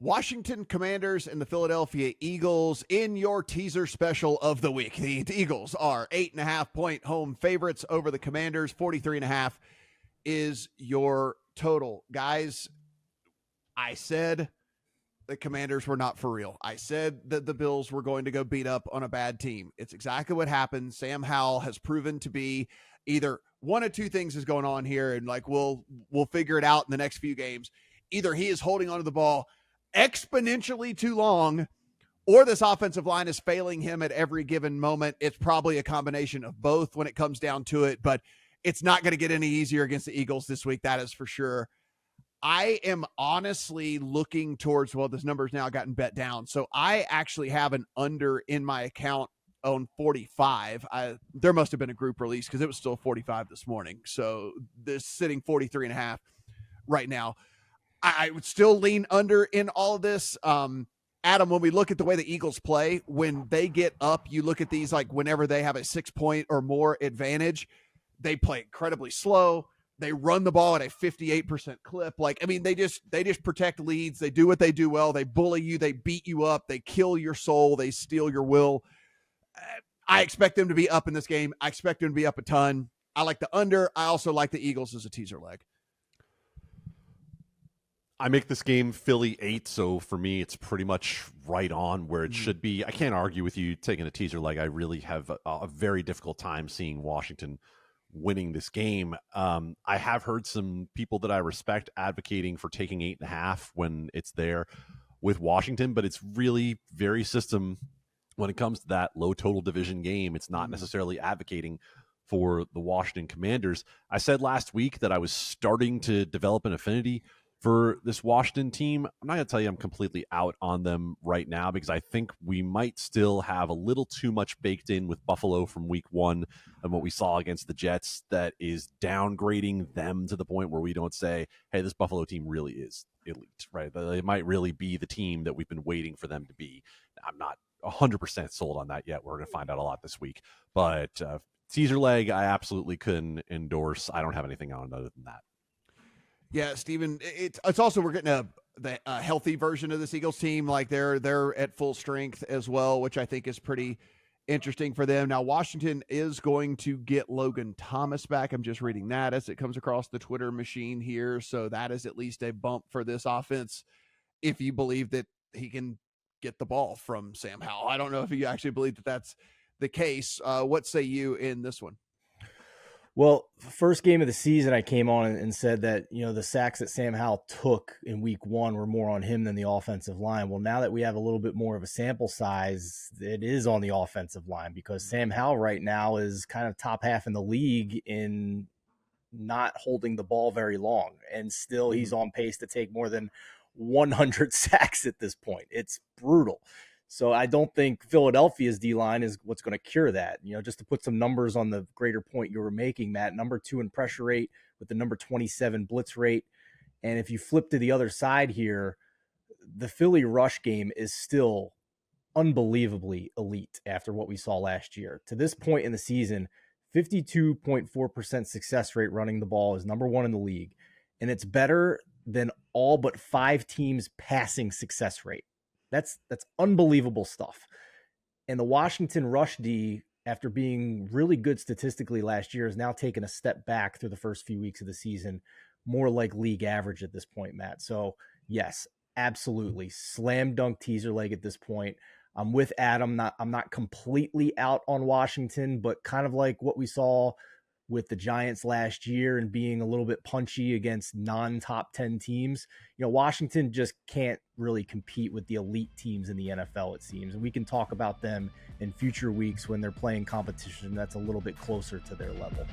Washington Commanders and the Philadelphia Eagles in your teaser special of the week. The Eagles are 8.5-point home favorites over the Commanders. 43.5 is your total. Guys, I said the Commanders were not for real. I said that the Bills were going to go beat up on a bad team. It's exactly what happened. Sam Howell has proven to be either one of two things is going on here, and like we'll figure it out in the next few games. Either he is holding onto the ball exponentially too long, or this offensive line is failing him at every given moment. It's probably a combination of both when it comes down to it, but it's not going to get any easier against the Eagles this week. That is for sure. I am honestly looking towards, well, this number's now gotten bet down. So I actually have an under in my account on 45. There must have been a group release because it was still 45 this morning. So this sitting 43.5 right now. I would still lean under in all of this. Adam, when we look at the way the Eagles play, when they get up, you look at these like whenever they have a 6-point or more advantage, they play incredibly slow. They run the ball at a 58% clip. Like, I mean, they just protect leads. They do what they do well. They bully you. They beat you up. They kill your soul. They steal your will. I expect them to be up in this game. I expect them to be up a ton. I like the under. I also like the Eagles as a teaser leg. I make this game Philly 8, so for me, it's pretty much right on where it should be. I can't argue with you taking a teaser leg. I really have a very difficult time seeing Washington winning this game. I have heard some people that I respect advocating for taking 8.5 when it's there with Washington, but it's really very system when it comes to that low total division game. It's not necessarily advocating for the Washington Commanders. I said last week that I was starting to develop an affinity for this Washington team. I'm not going to tell you I'm completely out on them right now because I think we might still have a little too much baked in with Buffalo from week 1 and what we saw against the Jets that is downgrading them to the point where we don't say, hey, this Buffalo team really is elite, right? They might really be the team that we've been waiting for them to be. I'm not 100% sold on that yet. We're going to find out a lot this week. But teaser leg, I absolutely couldn't endorse. I don't have anything on other than that. Yeah, Steven, it's also we're getting a healthy version of this Eagles team. Like they're at full strength as well, which I think is pretty interesting for them. Now, Washington is going to get Logan Thomas back. I'm just reading that as it comes across the Twitter machine here. So that is at least a bump for this offense if you believe that he can get the ball from Sam Howell. I don't know if you actually believe that that's the case. What say you in this one? Well, first game of the season, I came on and said that, the sacks that Sam Howell took in week 1 were more on him than the offensive line. Well, now that we have a little bit more of a sample size, it is on the offensive line because Sam Howell right now is kind of top half in the league in not holding the ball very long. And still he's on pace to take more than 100 sacks at this point. It's brutal. So I don't think Philadelphia's D-line is what's going to cure that. Just to put some numbers on the greater point you were making, Matt, number 2 in pressure rate with the number 27 blitz rate. And if you flip to the other side here, the Philly rush game is still unbelievably elite after what we saw last year. To this point in the season, 52.4% success rate running the ball is number 1 in the league. And it's better than all but 5 teams' passing success rate. That's unbelievable stuff. And the Washington rush D, after being really good statistically last year, has now taken a step back through the first few weeks of the season, more like league average at this point, Matt. So, yes, absolutely. Slam dunk teaser leg at this point. I'm with Adam. I'm not completely out on Washington, but kind of like what we saw with the Giants last year and being a little bit punchy against non-top 10 teams. Washington just can't really compete with the elite teams in the NFL, it seems. And we can talk about them in future weeks when they're playing competition that's a little bit closer to their level.